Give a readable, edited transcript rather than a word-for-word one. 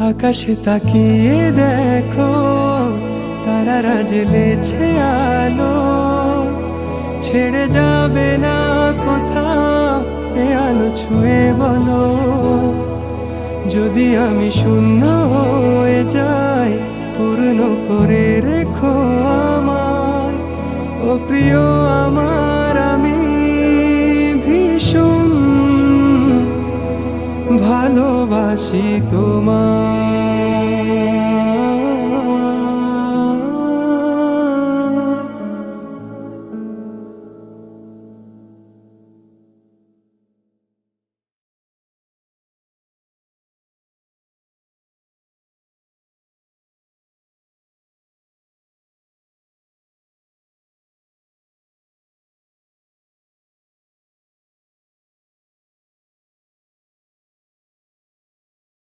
আকাশে তাকিয়ে দেখো, তারারা জ্বেলেছে আলো। ছেড়ে যাবে না কোথাও এ আলো ছুঁয়ে বলো। যদি আমি শূন্য হয়ে যাই, পূর্ণ করে রেখো আমায়। ও প্রিয় আমার, আমি ভীষণ ভালোবাসি তোমায়।